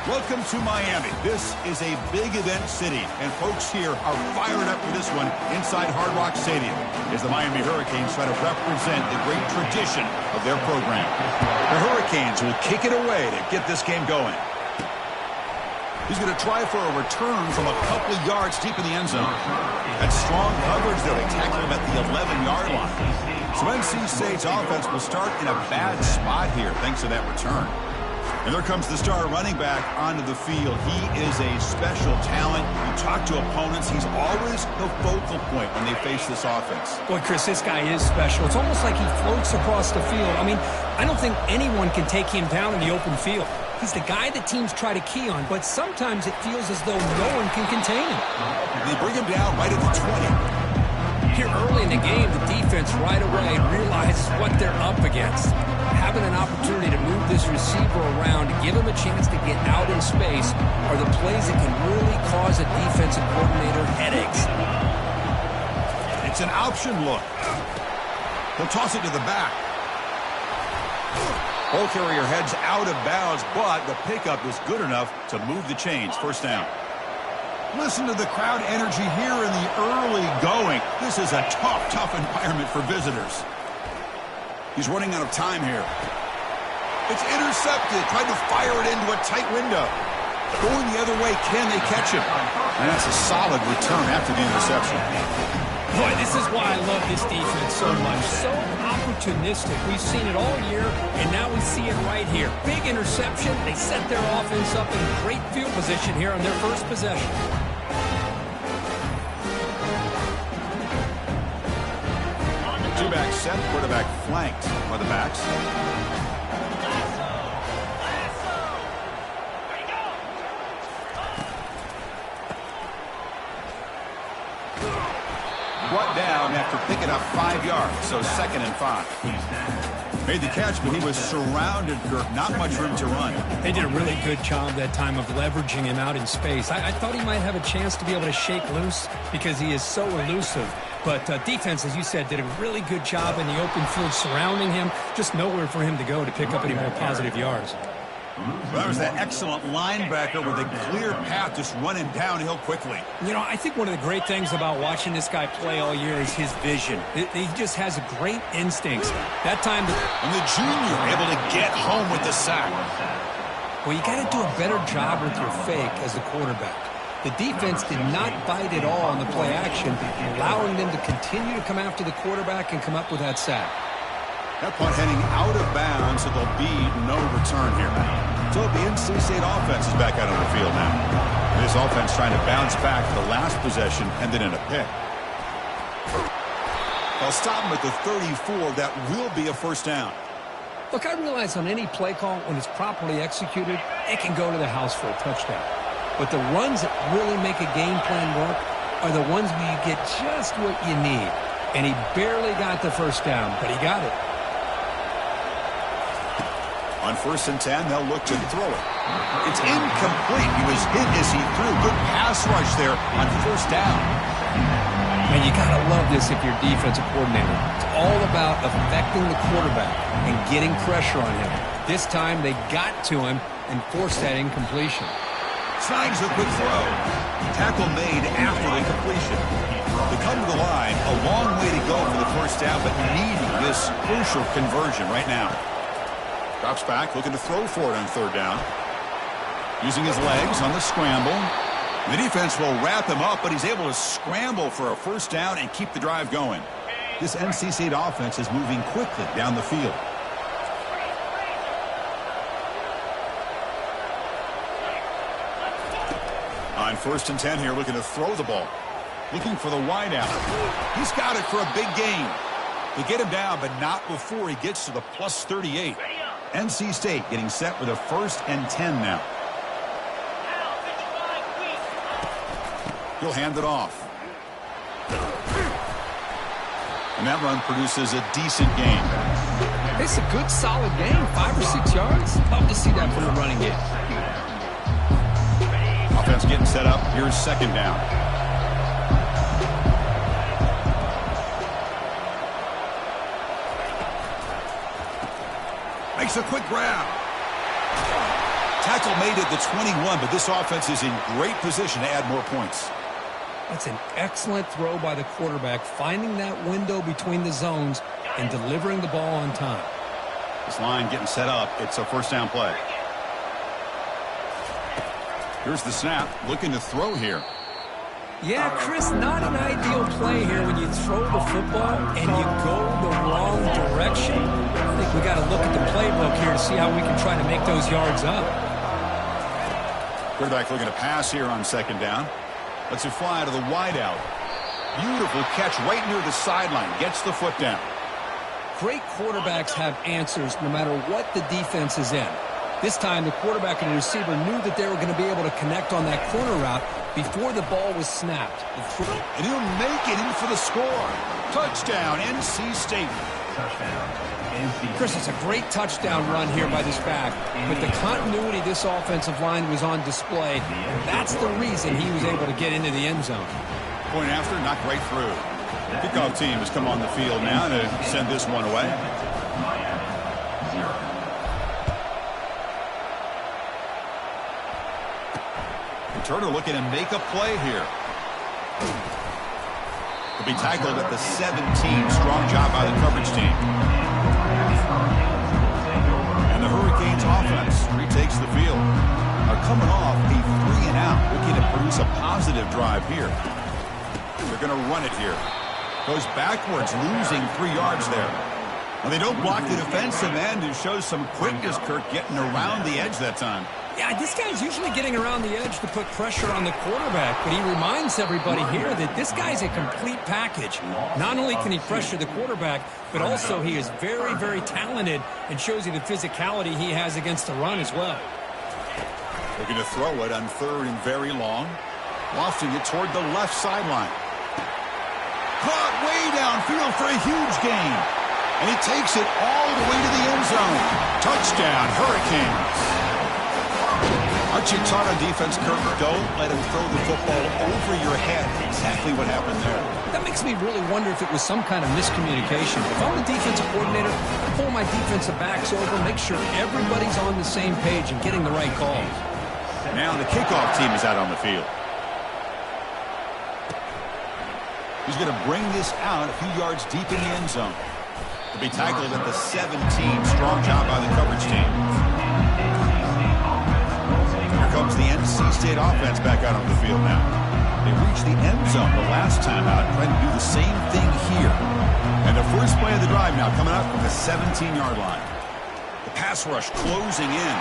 Welcome to Miami. This is a big event city, and folks here are fired up for this one inside Hard Rock Stadium as the Miami Hurricanes try to represent the great tradition of their program. The Hurricanes will kick it away to get this game going. He's going to try for a return from a couple of yards deep in the end zone. That's strong coverage, though. They tackle him at the 11-yard line. So NC State's offense will start in a bad spot here thanks to that return. And there comes the star running back onto the field. He is a special talent. You talk to opponents, he's always the focal point when they face this offense. Boy, Chris, this guy is special. It's almost like he floats across the field. I mean, I don't think anyone can take him down in the open field. He's the guy that teams try to key on, but sometimes it feels as though no one can contain him. They bring him down right at the 20. Here early in the game, the defense right away realizes what they're up against. Having an opportunity to move this receiver around, to give him a chance to get out in space, are the plays that can really cause a defensive coordinator headaches. It's an option look. He'll toss it to the back. Ball carrier heads out of bounds, but the pickup is good enough to move the chains. First down. Listen to the crowd energy here in the early going. This is a tough environment for visitors. He's running out of time here. It's intercepted. Tried to fire it into a tight window. Going the other way. Can they catch him? And that's a solid return after the interception. Boy, this is why I love this defense so much. So opportunistic. We've seen it all year, and now we see it right here. Big interception. They set their offense up in great field position here on their first possession. Two-back set, quarterback flanked by the backs. Brought down after picking up 5 yards, so 2nd and 5. Made the catch, but he was surrounded, Kirk. Not much room to run. They did a really good job that time of leveraging him out in space. I thought he might have a chance to be able to shake loose because he is so elusive. But defense, as you said, did a really good job in the open field surrounding him. Just nowhere for him to go to pick up any more positive yards. Well, that was that excellent linebacker with a clear path just running downhill quickly. You know, I think one of the great things about watching this guy play all year is his vision. He just has great instincts. That time... And the junior able to get home with the sack. Well, you got to do a better job with your fake as a quarterback. The defense did not bite at all on the play action, allowing them to continue to come after the quarterback and come up with that sack. That punt heading out of bounds, so there'll be no return here. So the NC State offense is back out on the field now. This offense trying to bounce back for the last possession and then in a pick. They'll stop him at the 34. That will be a first down. Look, I realize on any play call, when it's properly executed, it can go to the house for a touchdown. But the runs that really make a game plan work are the ones where you get just what you need. And he barely got the first down, but he got it. On 1st and 10, they'll look to throw it. It's incomplete. He was hit as he threw. Good pass rush there on 1st down. Man, you got to love this if you're defensive coordinator. It's all about affecting the quarterback and getting pressure on him. This time, they got to him and forced that incompletion. Snags a quick throw. Tackle made after the completion. They come to the line. A long way to go for the first down, but needing this crucial conversion right now. Drops back, looking to throw for it on 3rd down. Using his legs on the scramble. The defense will wrap him up, but he's able to scramble for a first down and keep the drive going. This NC State offense is moving quickly down the field. On 1st and 10 here, looking to throw the ball. Looking for the wideout. He's got it for a big gain. They get him down, but not before he gets to the plus 38. NC State getting set with a 1st and 10 now. He'll hand it off. And that run produces a decent gain. It's a good, solid game. 5 or 6 yards. Love to see that from the running game. Offense getting set up. Here's 2nd down. Makes a quick grab. Tackle made at the 21, but this offense is in great position to add more points. That's an excellent throw by the quarterback, finding that window between the zones and delivering the ball on time. This line getting set up. It's a first down play. Here's the snap. Looking to throw here. Yeah, Chris, not an ideal play here when you throw the football and you go the wrong direction. I think we got to look at the playbook here to see how we can try to make those yards up. Quarterback looking to pass here on second down. Lets it fly to the wideout. Beautiful catch right near the sideline. Gets the foot down. Great quarterbacks have answers no matter what the defense is in. This time, the quarterback and the receiver knew that they were going to be able to connect on that corner route before the ball was snapped. And he'll make it in for the score. Touchdown, NC State. Chris, it's a great touchdown run here by this back. But the continuity this offensive line was on display, and that's the reason he was able to get into the end zone. Point after, knocked right through. The kickoff team has come on the field now to send this one away. Turner looking to make a play here. To be tackled at the 17. Strong job by the coverage team. And the Hurricanes offense retakes the field. Are coming off a 3-and-out, looking to produce a positive drive here. They're going to run it here. Goes backwards, losing 3 yards there. Well, they don't block the defensive end, who shows some quickness, Kirk, getting around the edge that time. Yeah, this guy's usually getting around the edge to put pressure on the quarterback, but he reminds everybody here that this guy's a complete package. Not only can he pressure the quarterback, but also he is very, very talented and shows you the physicality he has against the run as well. Looking to throw it on 3rd and very long. Lofting it toward the left sideline. Caught way downfield for a huge gain. And he takes it all the way to the end zone. Touchdown, Hurricanes. Aren't you taught on defense, Kirk? Don't let him throw the football over your head. Exactly what happened there. That makes me really wonder if it was some kind of miscommunication. If I'm the defensive coordinator, I pull my defensive backs over, make sure everybody's on the same page and getting the right calls. Now the kickoff team is out on the field. He's going to bring this out a few yards deep in the end zone. To be tackled at the 17. Strong job by the coverage team. Comes the NC State offense back out on the field now. They reached the end zone the last time out, trying to do the same thing here. And the first play of the drive now coming up from the 17-yard line. The pass rush closing in.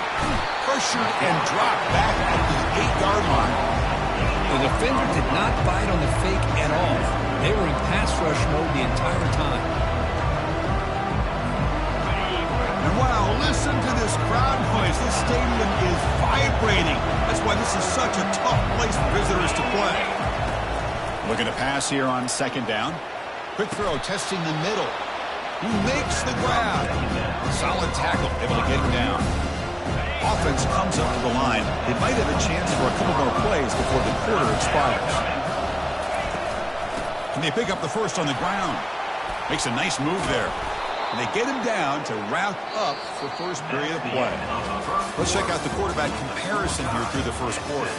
Pressured and dropped back at the 8-yard line. The defender did not bite on the fake at all. They were in pass rush mode the entire time. And wow, listen to this crowd noise. This stadium is vibrating. That's why this is such a tough place for visitors to play. Looking to pass here on second down. Quick throw, testing the middle. He makes the grab. Solid tackle, able to get him down. Offense comes up to the line. They might have a chance for a couple more plays before the quarter expires. Can they pick up the first on the ground? Makes a nice move there. And they get him down to wrap up the first period of play. Let's check out the quarterback comparison here through the first quarter.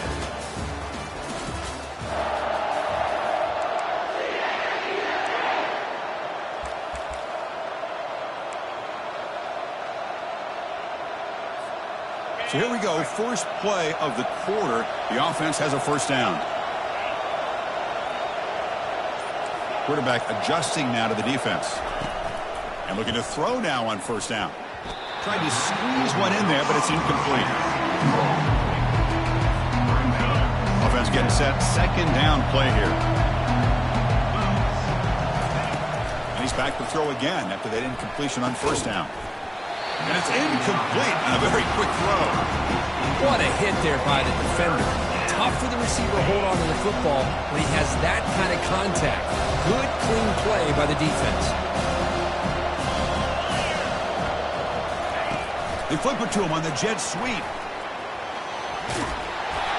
So here we go, first play of the quarter. The offense has a first down. Quarterback adjusting now to the defense. And looking to throw now on first down. Tried to squeeze one in there, but it's incomplete. Offense getting set. Second down play here. And he's back to throw again after that incompletion on first down. And it's incomplete on a very quick throw. What a hit there by the defender. Tough for the receiver to hold on to the football when he has that kind of contact. Good, clean play by the defense. They flip it to him on the jet sweep.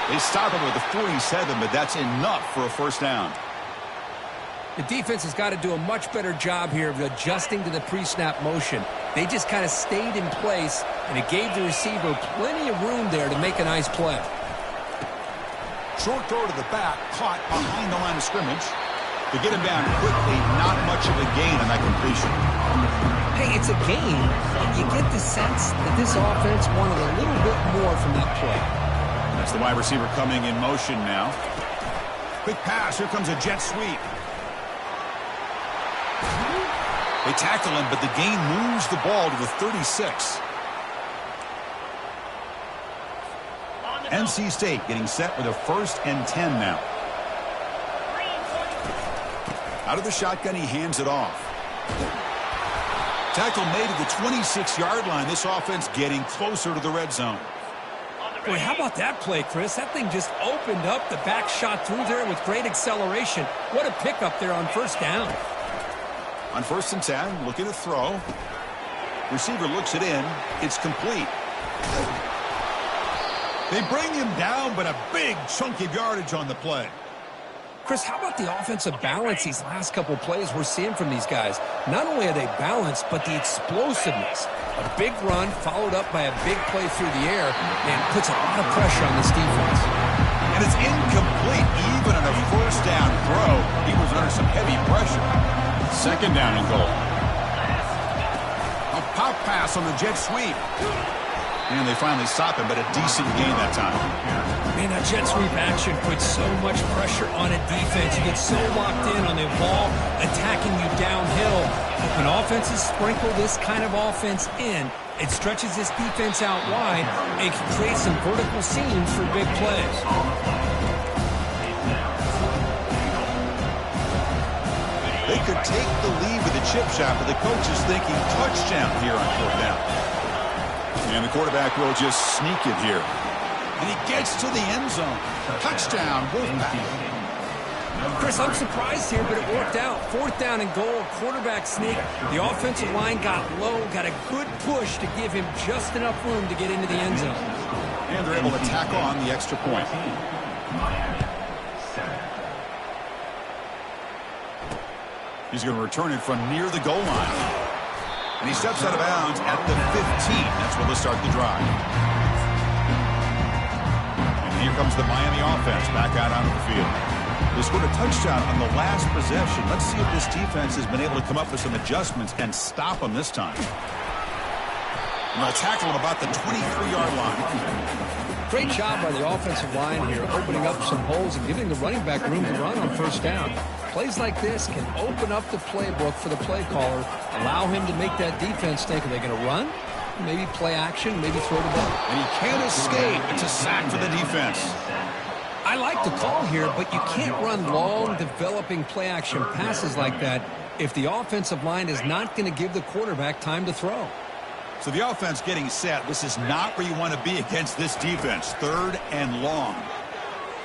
They stop him with the 47, but that's enough for a first down. The defense has got to do a much better job here of adjusting to the pre-snap motion. They just kind of stayed in place and it gave the receiver plenty of room there to make a nice play. Short throw to the back, caught behind the line of scrimmage. To get him down quickly, not much of a gain on that completion. Hey, it's a gain. You get the sense that this offense wanted a little bit more from that play. That's the wide receiver coming in motion now. Quick pass. Here comes a jet sweep. They tackle him, but the gain moves the ball to the 36. NC State getting set with a 1st and 10 now. Out of the shotgun, he hands it off. Tackle made at the 26-yard line. This offense getting closer to the red zone. Boy, how about that play, Chris? That thing just opened up. The back shot through there with great acceleration. What a pickup there on 1st down. On 1st and 10, looking to throw. Receiver looks it in. It's complete. They bring him down, but a big chunk of yardage on the play. Chris, how about the offensive balance these last couple plays we're seeing from these guys? Not only are they balanced, but the explosiveness. A big run followed up by a big play through the air and puts a lot of pressure on this defense. And it's incomplete. Even on a 1st down throw, he was under some heavy pressure. 2nd down and goal. A pop pass on the jet sweep. And they finally stop him, but a decent gain that time. Man, that jet sweep action puts so much pressure on a defense. You get so locked in on the ball attacking you downhill. When offenses sprinkle this kind of offense in, it stretches this defense out wide and can create some vertical seams for big plays. They could take the lead with the chip shot, but the coach is thinking touchdown here on 4th down. And the quarterback will just sneak it here. And he gets to the end zone. Touchdown, Wolfpack. Chris, I'm surprised here, but it worked out. 4th down and goal, quarterback sneak. The offensive line got low, got a good push to give him just enough room to get into the end zone. And they're able to tack on the extra point. He's going to return it from near the goal line. And he steps out of bounds at the 15. That's where they'll start the drive. And here comes the Miami offense back out onto the field. They scored a touchdown on the last possession. Let's see if this defense has been able to come up with some adjustments and stop them this time. And they'll tackle him about the 23-yard line. Great job by the offensive line here, opening up some holes and giving the running back room to run on 1st down. Plays like this can open up the playbook for the play caller, allow him to make that defense think, are they going to run? Maybe play action, maybe throw the ball. And he can't escape. It's a sack for the defense. I like the call here, but you can't run long, developing play-action passes like that if the offensive line is not going to give the quarterback time to throw. So the offense getting set. This is not where you want to be against this defense. 3rd and long.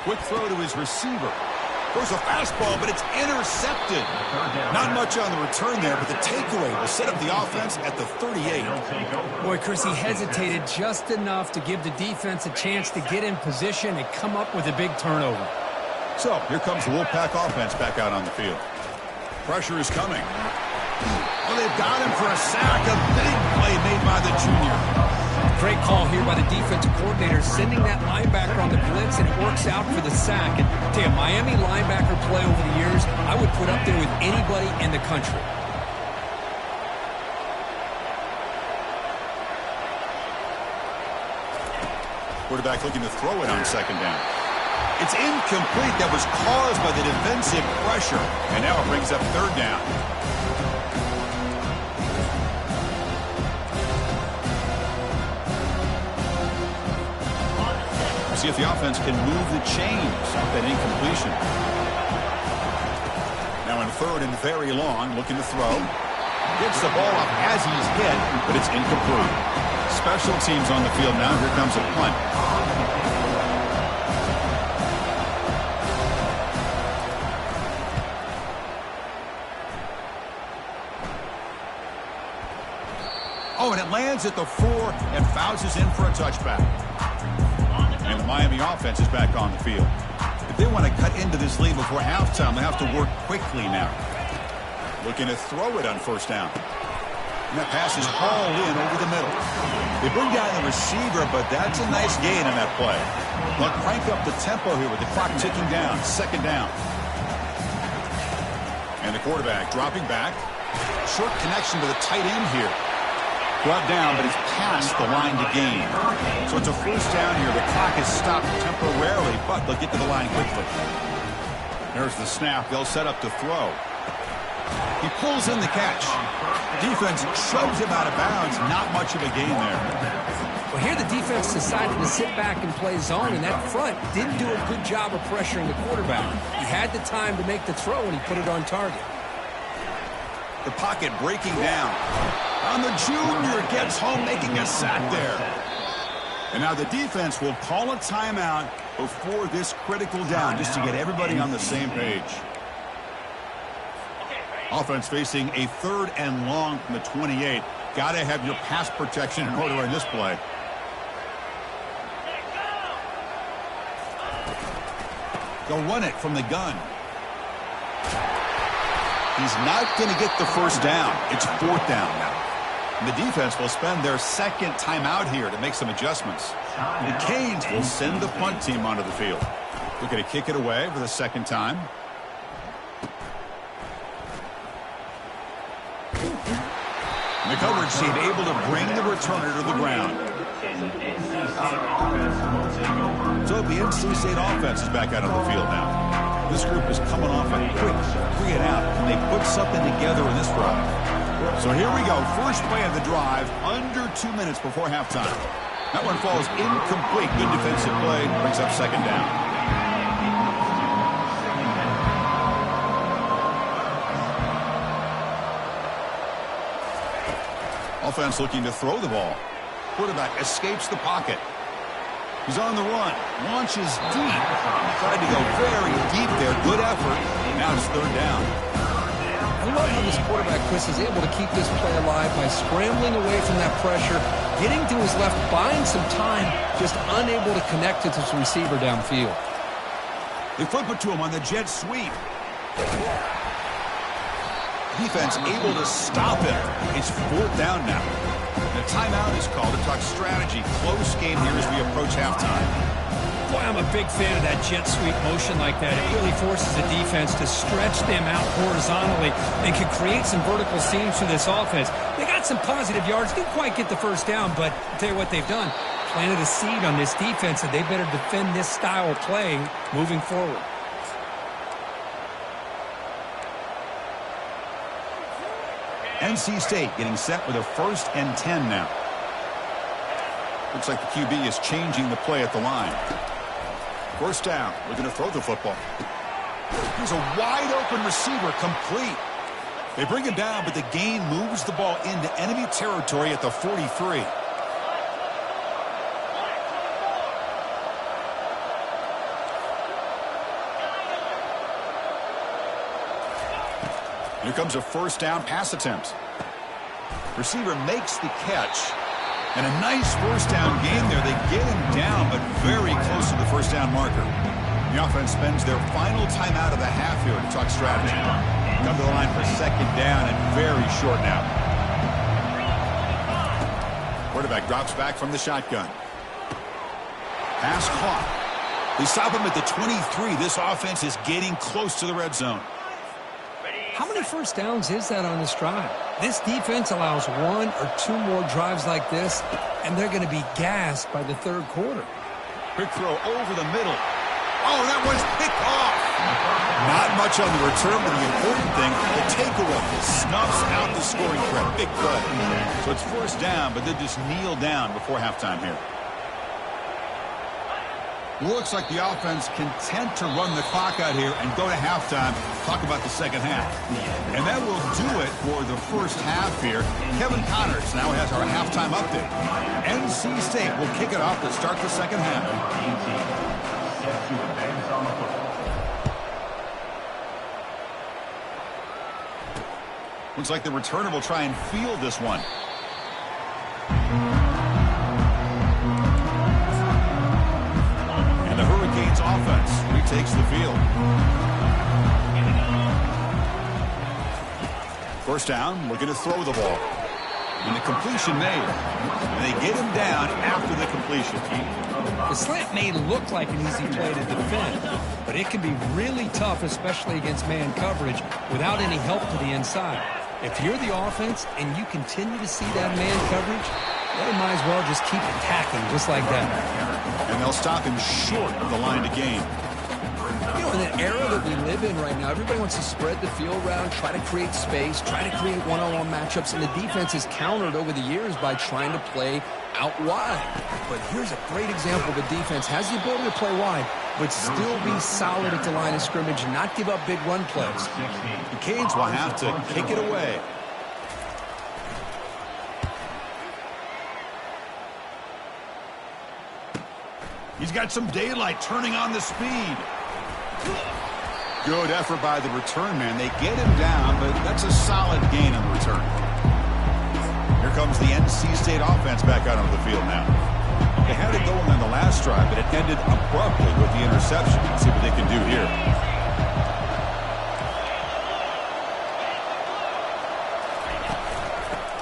Quick throw to his receiver. Throws a fastball, but it's intercepted. Not much on the return there, but the takeaway will set up the offense at the 38. Boy, Chris, he hesitated just enough to give the defense a chance to get in position and come up with a big turnover. So here comes the Wolfpack offense back out on the field. Pressure is coming. Oh, they've got him for a sack. A big play made by the junior. Great call here by the defensive coordinator, sending that linebacker on the blitz, and it works out for the sack. And tell you, Miami linebacker play over the years, I would put up there with anybody in the country. Quarterback looking to throw it on 2nd down. It's incomplete. That was caused by the defensive pressure. And now it brings up 3rd down. See if the offense can move the chains off that incompletion. Now in 3rd and very long, looking to throw. Gets the ball up as he's hit, but it's incomplete. Special teams on the field now. Here comes a punt. Oh, and it lands at the 4 and bounces in for a touchback. And the Miami offense is back on the field. If they want to cut into this lead before halftime, they have to work quickly now. Looking to throw it on 1st down. And that pass is hauled in over the middle. They bring down the receiver, but that's a nice gain on that play. They'll crank up the tempo here with the clock ticking down. Second down. And the quarterback dropping back. Short connection to the tight end here. Brought down, but it's past the line to gain. So it's a first down here. The clock is stopped temporarily, but they'll get to the line quickly. There's the snap. They'll set up to throw. He pulls in the catch. Defense shoves him out of bounds. Not much of a gain there. Well, here the defense decided to sit back and play zone, and that front didn't do a good job of pressuring the quarterback. He had the time to make the throw, and he put it on target. The pocket breaking down. And the junior gets home, making a sack there. And now the defense will call a timeout before this critical down, just to get everybody on the same page. Offense facing a 3rd and long from the 28. Got to have your pass protection in order in this play. They'll run it from the gun. He's not going to get the first down. It's 4th down now. And the defense will spend their second timeout here to make some adjustments. The Canes will send the punt team onto the field. They're going to kick it away for the second time. And the coverage team able to bring the returner to the ground. So the NC State offense is back out on the field now. This group is coming off a quick 3 and out, and they put something together in this drive. So here we go. First play of the drive, under 2 minutes before halftime. That one falls incomplete. Good defensive play, brings up second down. Offense looking to throw the ball. Quarterback escapes the pocket. He's on the run. Launches deep. Tried to go very deep there. Good effort. Now it's 3rd down. I love how this quarterback, Chris, is able to keep this play alive by scrambling away from that pressure, getting to his left, buying some time, just unable to connect to his receiver downfield. They flip it to him on the jet sweep. Defense able to stop him. It's 4th down now. The timeout is called to talk strategy. Close game here as we approach halftime. Boy, I'm a big fan of that jet sweep motion like that. It really forces the defense to stretch them out horizontally and can create some vertical seams for this offense. They got some positive yards. Didn't quite get the first down, but I'll tell you what they've done. Planted a seed on this defense, and they better defend this style of playing moving forward. NC State getting set with a 1st and 10 now. Looks like the QB is changing the play at the line. First down. We're going to throw the football. Here's a wide open receiver, complete. They bring him down, but the gain moves the ball into enemy territory at the 43. Here comes a first down pass attempt. Receiver makes the catch. And a nice first down gain there. They get him down, but very close to the first down marker. The offense spends their final timeout of the half here to talk strategy. Come to the line for second down and very short now. Quarterback drops back from the shotgun. Pass caught. They stop him at the 23. This offense is getting close to the red zone. How many first downs is that on this drive? This defense allows 1 or 2 more drives like this, and they're going to be gassed by the 3rd quarter. Quick throw over the middle. Oh, that was picked off. Not much on the return, but the important thing, the takeaway snuffs out the scoring threat. Big play. So it's first down, but they just kneel down before halftime here. Looks like the offense content to run the clock out here and go to halftime. Talk about the second half. And that will do it for the first half here. Kevin Connors now has our halftime update. NC State will kick it off to start the second half. Looks like the returner will try and field this one. And the Hurricanes offense retakes the field. First down, we're going to throw the ball. And the completion made. And they get him down after the completion. The slant may look like an easy play to defend, but it can be really tough, especially against man coverage, without any help to the inside. If you're the offense and you continue to see that man coverage, they might as well just keep attacking just like that. And they'll stop him short of the line to gain. You know, in the era that we live in right now, everybody wants to spread the field around, try to create space, try to create one-on-one matchups, and the defense is countered over the years by trying to play out wide. But here's a great example. The defense has the ability to play wide, but still be solid at the line of scrimmage and not give up big run plays. The Canes will have to kick it away. He's got some daylight turning on the speed. Good effort by the return man. They get him down, but that's a solid gain on the return. Here comes the NC State offense back out onto the field now. They had it going on the last drive, but it ended abruptly with the interception. Let's see what they can do here.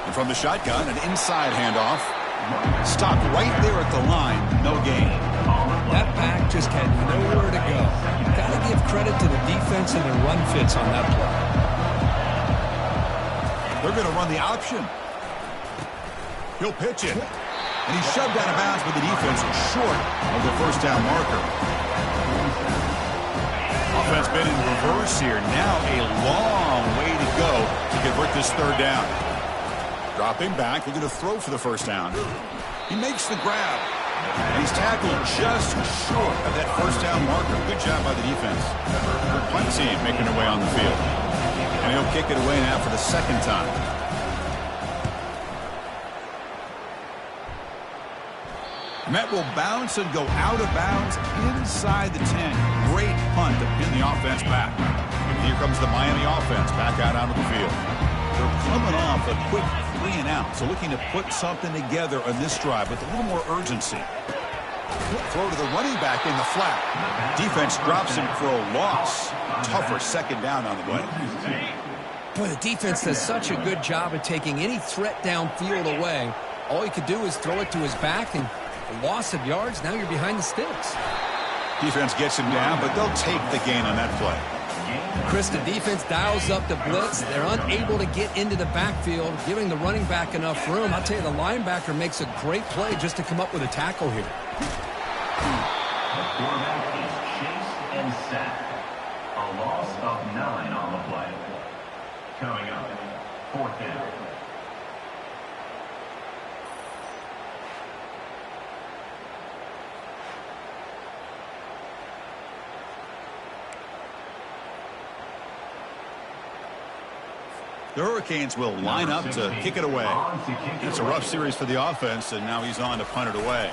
And from the shotgun, an inside handoff. Stopped right there at the line. No gain. That back just had nowhere to go. Got to give credit to the defense and the run fits on that play. They're going to run the option. He'll pitch it. And he's shoved out of bounds by the defense short of the first down marker. Offense been in reverse here. Now a long way to go to convert this third down. Dropping back, looking to throw for the first down. He makes the grab. And he's tackled just short of that first down marker. Good job by the defense. The punt team making their way on the field. And he'll kick it away now for the second time. And that will bounce and go out of bounds inside the 10. Great punt to pin the offense back. And here comes the Miami offense back out onto the field. They're coming off a quick 3-and-out, so looking to put something together on this drive with a little more urgency. Throw to the running back in the flat. Defense drops him for a loss. Tougher second down on the way. Boy, the defense does such a good job of taking any threat downfield away. All he could do is throw it to his back, and a loss of yards, now you're behind the sticks. Defense gets him down, but they'll take the gain on that play. Chris, the defense dials up the blitz. They're unable to get into the backfield, giving the running back enough room. I'll tell you, the linebacker makes a great play just to come up with a tackle here. The quarterback is chased and sacked. A loss of 9 on the play. Coming up, fourth down. The Hurricanes will line up to kick it away. It's a rough series for the offense, and now he's on to punt it away.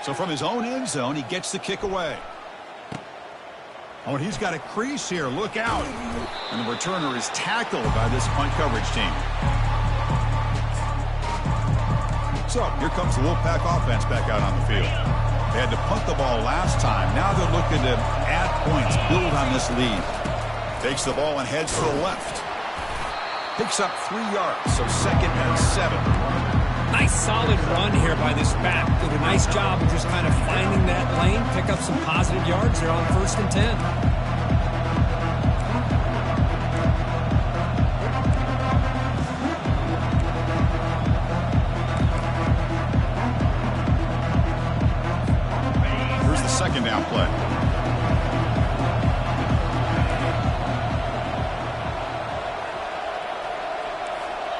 So from his own end zone, he gets the kick away. Oh, and he's got a crease here. Look out. And the returner is tackled by this punt coverage team. So here comes the Wolfpack offense back out on the field. They had to punt the ball last time. Now they're looking to add points, build on this lead. Takes the ball and heads to the left. Picks up 3 yards, so 2nd and 7. Nice solid run here by this back. Did a nice job of just kind of finding that lane, pick up some positive yards there on 1st and 10. Here's the second down play.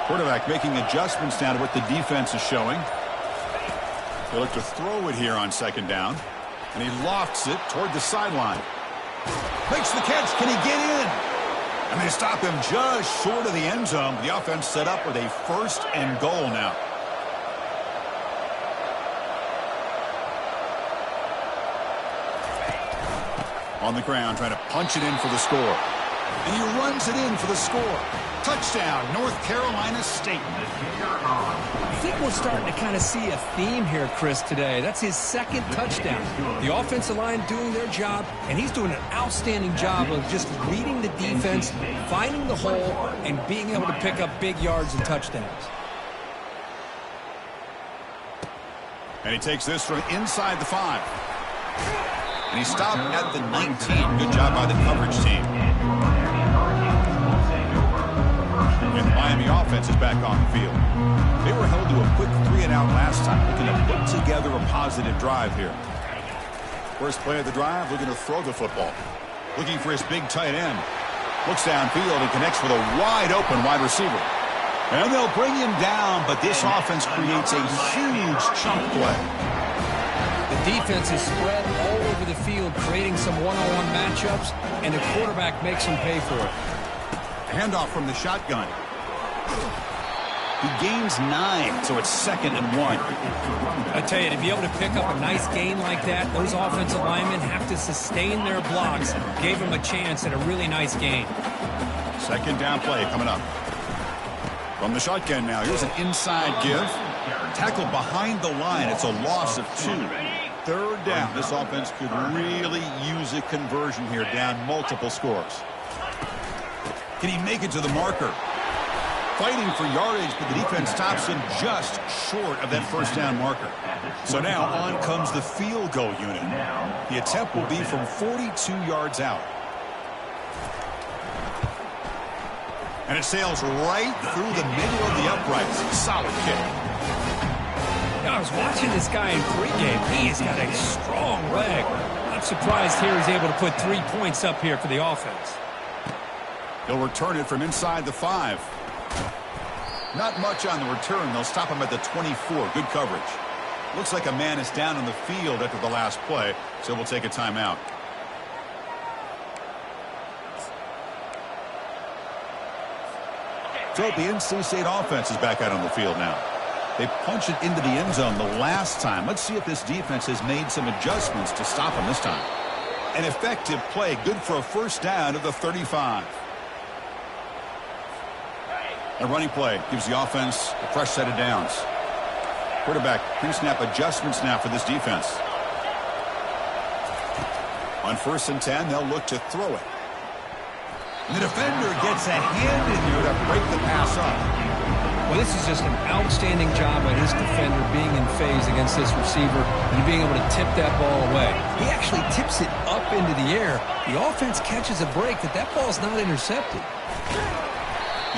Quarterback making adjustments now to what the defense is showing. They look to throw it here on 2nd down. And he lofts it toward the sideline. Makes the catch. Can he get in? And they stop him just short of the end zone. The offense set up with a 1st and goal now. On the ground, trying to punch it in for the score. And he runs it in for the score. Touchdown, North Carolina State. I think we're starting to kind of see a theme here, Chris, today. That's his 2nd touchdown. The offensive line doing their job, and he's doing an outstanding job of just reading the defense, finding the hole, and being able to pick up big yards and touchdowns. And he takes this from inside the 5. And he stopped at the 19. Good job by the coverage team. And the Miami offense is back on the field. They were held to a quick 3-and-out last time, looking to put together a positive drive here. First play of the drive, looking to throw the football. Looking for his big tight end. Looks downfield and connects with a wide-open wide receiver. And they'll bring him down, but this offense creates a huge chunk play. The defense is spread all over the field, creating some one-on-one matchups, and the quarterback makes them pay for it. Handoff from the shotgun. He gains 9, so it's 2nd and 1. I tell you, to be able to pick up a nice gain like that, those offensive linemen have to sustain their blocks. Gave him a chance at a really nice gain. 2nd down play coming up. From the shotgun now, here's an inside give. Tackled behind the line. It's a loss of 2. 3rd down. This offense could really use a conversion here, down multiple scores. Can he make it to the marker? Fighting for yardage, but the defense stops him just short of that 1st down marker. So now on comes the field goal unit. The attempt will be from 42 yards out. And it sails right through the middle of the uprights. Solid kick. I was watching this guy in pregame. He has got a strong leg. Not surprised here he's able to put 3 points up here for the offense. He'll return it from inside the 5. Not much on the return. They'll stop him at the 24. Good coverage. Looks like a man is down on the field after the last play, so we'll take a timeout. So the NC State offense is back out on the field now. They punched it into the end zone the last time. Let's see if this defense has made some adjustments to stop them this time. An effective play, good for a 1st down of the 35. A running play gives the offense a fresh set of downs. Quarterback pre-snap adjustments now for this defense. On 1st and 10, they'll look to throw it. And the defender gets a hand in here to break the pass up. Well, this is just an outstanding job by this defender being in phase against this receiver and being able to tip that ball away. He actually tips it up into the air. The offense catches a break that ball's not intercepted.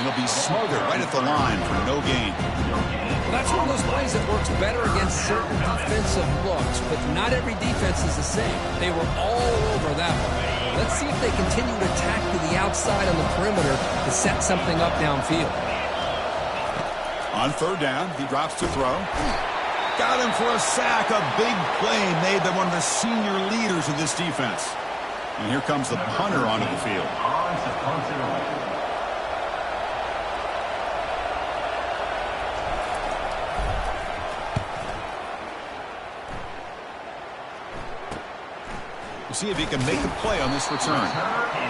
And he'll be smothered right at the line for no gain. Well, that's one of those plays that works better against certain defensive looks, but not every defense is the same. They were all over that one. Let's see if they continue to attack to the outside on the perimeter to set something up downfield. On 3rd down, he drops to throw. Got him for a sack. A big play made by one of the senior leaders of this defense. And here comes the punter onto the field. We'll see if he can make a play on this return.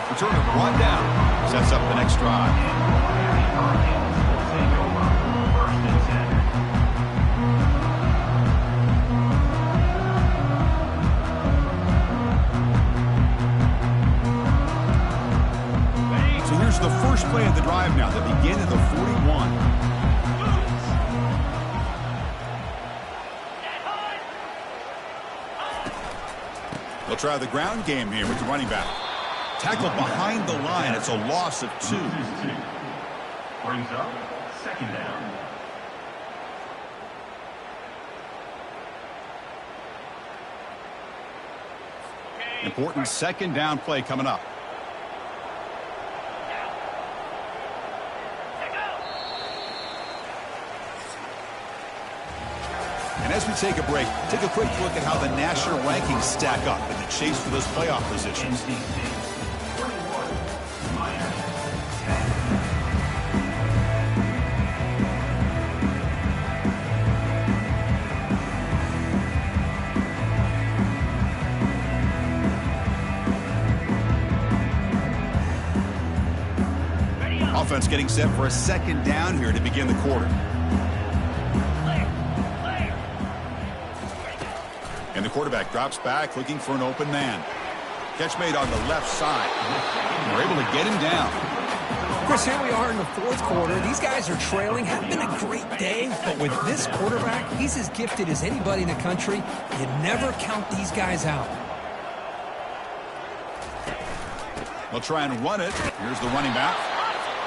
Return of 1 down. Sets up the next drive. So here's the first play of the drive now. They begin at the 41. They'll try the ground game here with the running back. Tackled behind the line. It's a loss of 2. Brings up 2nd down. Important 2nd down play coming up. And as we take a break, take a quick look at how the national rankings stack up in the chase for those playoff positions. Offense getting set for a 2nd down here to begin the quarter. And the quarterback drops back looking for an open man. Catch made on the left side. They're able to get him down. Chris, here we are in the fourth quarter. These guys are trailing. Haven't been a great day, but with this quarterback, he's as gifted as anybody in the country. You never count these guys out. They'll try and run it. Here's the running back.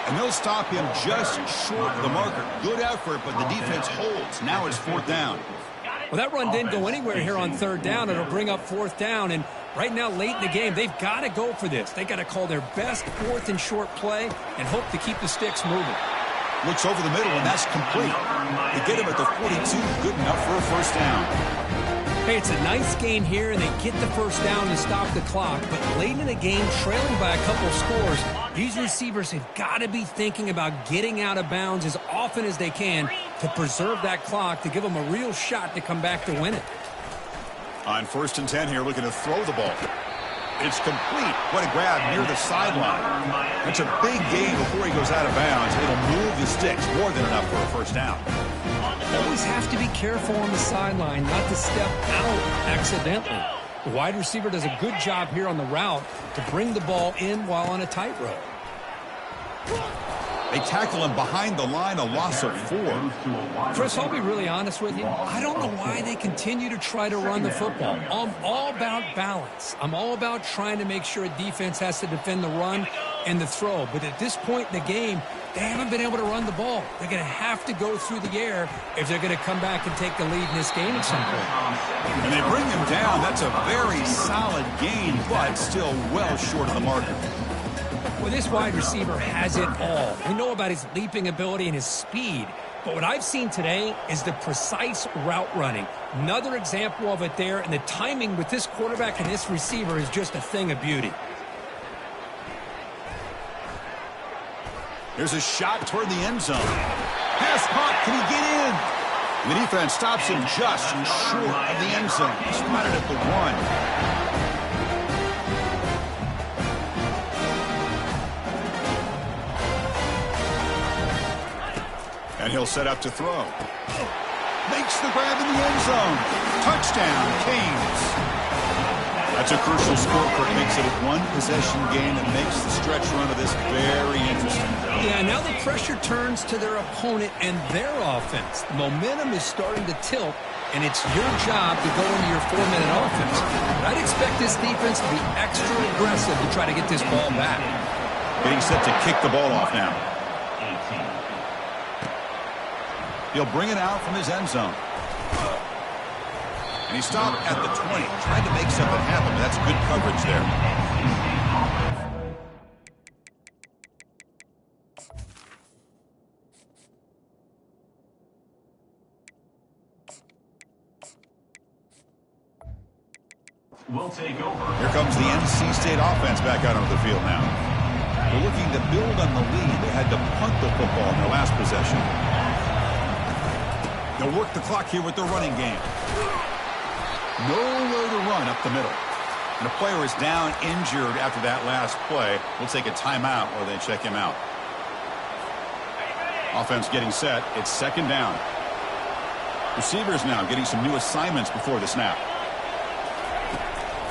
And they'll stop him just short of the marker. Good effort, but the defense holds. Now it's fourth down. Well, that run didn't go anywhere here on third down. It'll bring up fourth down. And right now, late in the game, they've got to go for this. They've got to call their best fourth and short play and hope to keep the sticks moving. Looks over the middle, and that's complete. They get him at the 42. Good enough for a first down. Hey, it's a nice gain here, and they get the first down to stop the clock. But late in the game, trailing by a couple of scores, these receivers have got to be thinking about getting out of bounds as often as they can to preserve that clock, to give them a real shot to come back to win it. On 1st and 10 here, looking to throw the ball. It's complete. What a grab near the sideline. That's a big gain before he goes out of bounds. It'll move the sticks, more than enough for a first down. Always have to be careful on the sideline not to step out accidentally. The wide receiver does a good job here on the route to bring the ball in while on a tightrope. They tackle him behind the line, a loss of 4. Chris, I'll be really honest with you. I don't know why they continue to try to run the football. I'm all about balance. I'm all about trying to make sure a defense has to defend the run and the throw. But at this point in the game, they haven't been able to run the ball. They're going to have to go through the air if they're going to come back and take the lead in this game at some point. And they bring him down. That's a very solid gain, but still well short of the marker. Well, this wide receiver has it all. We know about his leaping ability and his speed. But what I've seen today is the precise route running. Another example of it there, and the timing with this quarterback and this receiver is just a thing of beauty. There's a shot toward the end zone. Pass caught. Can he get in? The defense stops him just short of the end zone. Spotted at the 1. And he'll set up to throw. Makes the grab in the end zone. Touchdown, Canes. That's a crucial score. It makes it a one-possession game and makes the stretch run of this very interesting. Yeah, now the pressure turns to their opponent and their offense. The momentum is starting to tilt, and it's your job to go into your 4-minute offense. But I'd expect this defense to be extra aggressive to try to get this ball back. Getting set to kick the ball off now. He'll bring it out from his end zone. And he stopped at the 20, trying to make something happen, but that's good coverage there. We'll take over. Here comes the NC State offense back out onto the field now. They're looking to build on the lead. They had to punt the football in their last possession. They'll work the clock here with their running game. Nowhere to run up the middle. And a player is down injured after that last play. We'll take a timeout while they check him out. Offense getting set. It's second down. Receivers now getting some new assignments before the snap.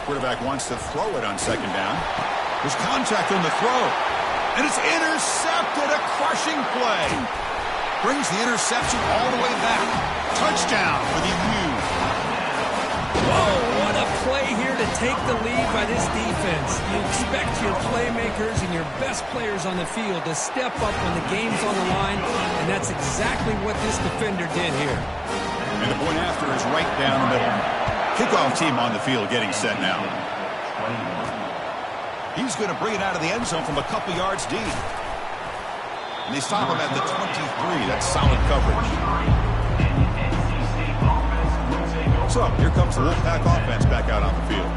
Quarterback wants to throw it on second down. There's contact on the throw. And it's intercepted. A crushing play. Brings the interception all the way back. Touchdown for the U. Whoa, what a play here to take the lead by this defense. You expect your playmakers and your best players on the field to step up when the game's on the line, and that's exactly what this defender did here. And the point after is right down the middle. Kickoff team on the field getting set now. He's going to bring it out of the end zone from a couple yards deep. And they stop him at the 23. That's solid coverage. So here comes the Wolfpack offense back out on the field.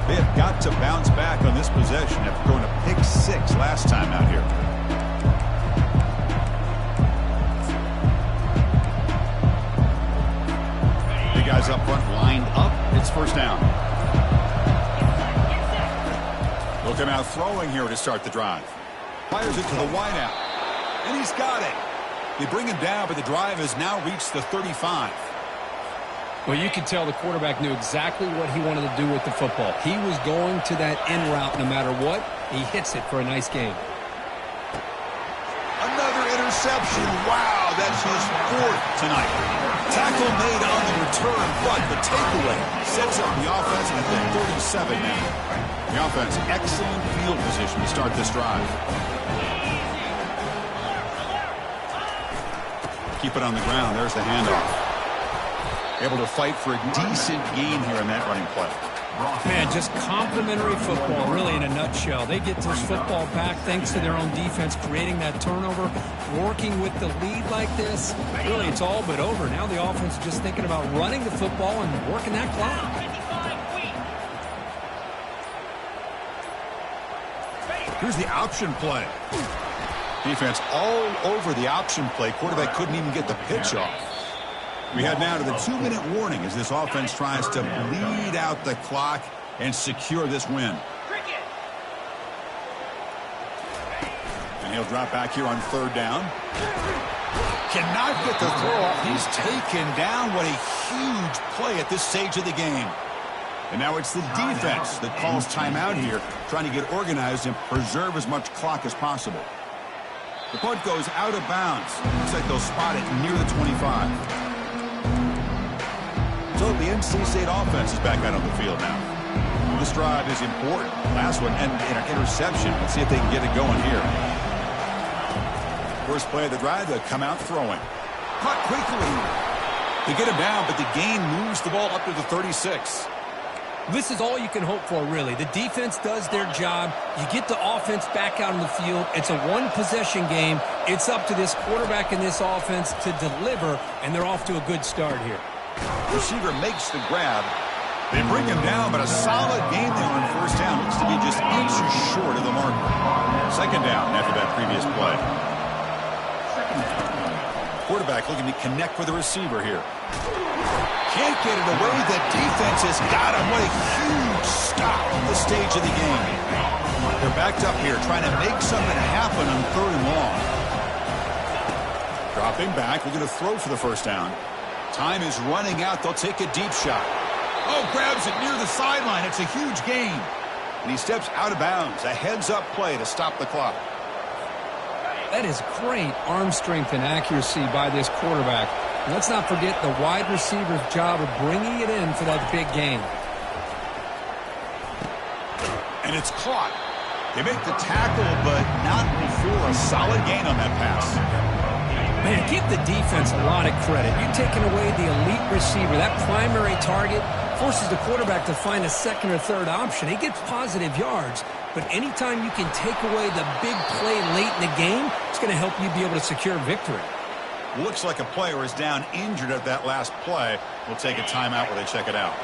They have got to bounce back on this possession after going to pick 6 last time out here. Big guys up front lined up. It's first down. Looking out throwing here to start the drive. Fires it to the wideout. And he's got it. They bring him down, but the drive has now reached the 35. Well, you could tell the quarterback knew exactly what he wanted to do with the football. He was going to that in route no matter what. He hits it for a nice gain. interception. Wow, that's his 4th tonight. Tackle made on the return, but the takeaway sets up the offense at the 37 now. The offense, excellent field position to start this drive. Keep it on the ground. There's the handoff. Able to fight for a decent gain here in that running play. Man, just complimentary football, really, in a nutshell. They get this football back thanks to their own defense, creating that turnover, working with the lead like this. Really, it's all but over. Now the offense is just thinking about running the football and working that clock. Here's the option play. Defense all over the option play. Quarterback couldn't even get the pitch off. We head now to the 2-minute warning as this offense tries to bleed out the clock and secure this win. And he'll drop back here on 3rd down. Cannot get the throw off. He's taken down. What a huge play at this stage of the game. And now it's the defense that calls timeout here, trying to get organized and preserve as much clock as possible. The punt goes out of bounds. Looks like they'll spot it near the 25. So the NC State offense is back out on the field now. This drive is important. Last one and an interception. Let's see if they can get it going here. First play of the drive, they'll come out throwing. Caught quickly. They get him down, but the gain moves the ball up to the 36. This is all you can hope for, really. The defense does their job. You get the offense back out on the field. It's a one-possession game. It's up to this quarterback and this offense to deliver, and they're off to a good start here. Receiver makes the grab. They bring him down, but a solid game there on 1st down. Looks to be just inches short of the marker. 2nd down after that previous play. Quarterback looking to connect with the receiver here. Can't get it away. The defense has got him. What a huge stop at this stage of the game. They're backed up here trying to make something happen on 3rd and long. Dropping back. We're going to throw for the 1st down. Time is running out. They'll take a deep shot. Oh, grabs it near the sideline. It's a huge gain. And he steps out of bounds. A heads-up play to stop the clock. That is great arm strength and accuracy by this quarterback. And let's not forget the wide receiver's job of bringing it in for that big gain. And it's caught. They make the tackle, but not before a solid gain on that pass. Man, give the defense a lot of credit. You're taking away the elite receiver. That primary target forces the quarterback to find a 2nd or 3rd option. He gets positive yards. But anytime you can take away the big play late in the game, it's going to help you be able to secure victory. Looks like a player is down injured at that last play. We'll take a timeout where they check it out.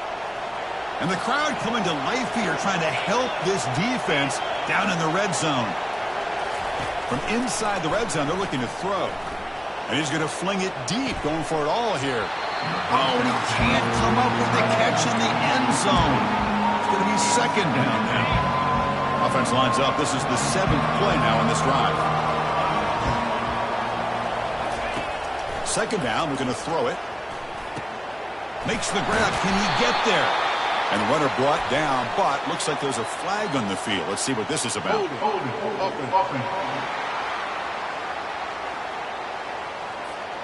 And the crowd coming to life here trying to help this defense down in the red zone. From inside the red zone, they're looking to throw. And he's going to fling it deep, going for it all here. Oh, and he can't come up with the catch in the end zone. It's going to be 2nd down now. Offense lines up. This is the 7th play now on this drive. 2nd down. We're going to throw it. Makes the grab. Can he get there? And the runner brought down, but looks like there's a flag on the field. Let's see what this is about.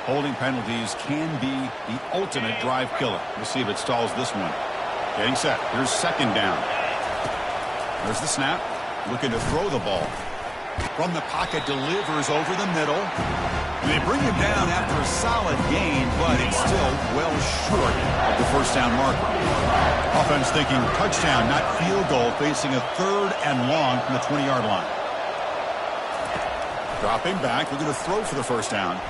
Holding penalties can be the ultimate drive killer. We'll see if it stalls this one. Getting set. Here's 2nd down. There's the snap. Looking to throw the ball. From the pocket, delivers over the middle. And they bring him down after a solid gain, but it's still well short of the 1st down marker. Offense thinking touchdown, not field goal, facing a 3rd and long from the 20-yard line. Dropping back, we're going to throw for the 1st down.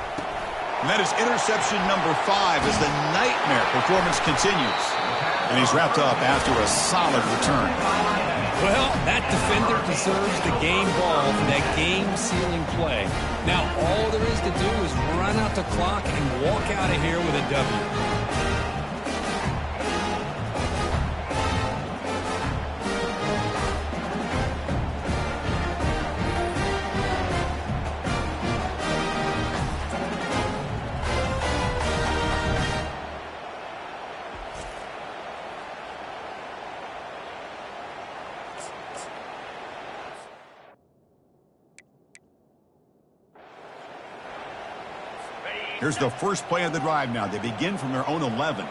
And that is interception number 5 as the nightmare performance continues. And he's wrapped up after a solid return. Well, that defender deserves the game ball for that game-sealing play. Now, all there is to do is run out the clock and walk out of here with a W. Here's the first play of the drive now. They begin from their own 11.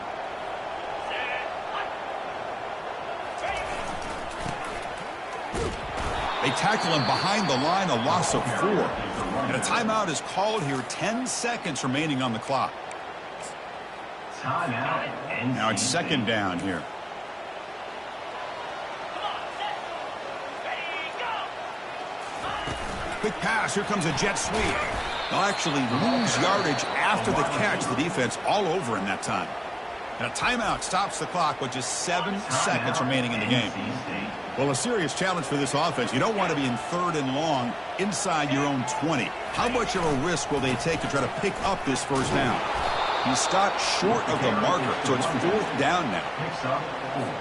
They tackle him behind the line, a loss of 4. And a timeout is called here, 10 seconds remaining on the clock. Timeout. Now it's second down here. Quick pass, here comes a jet sweep. They'll actually lose yardage after the catch. The defense all over in that time. And a timeout stops the clock with just 7 seconds remaining in the game. Well, a serious challenge for this offense. You don't want to be in 3rd and long inside your own 20. How much of a risk will they take to try to pick up this first down? He stopped short of the marker, so it's 4th down now.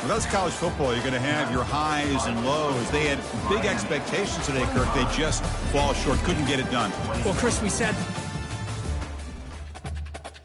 Well, that's college football. You're going to have your highs and lows. They had big expectations today, Kirk. They just fall short, couldn't get it done. Well, Chris, we said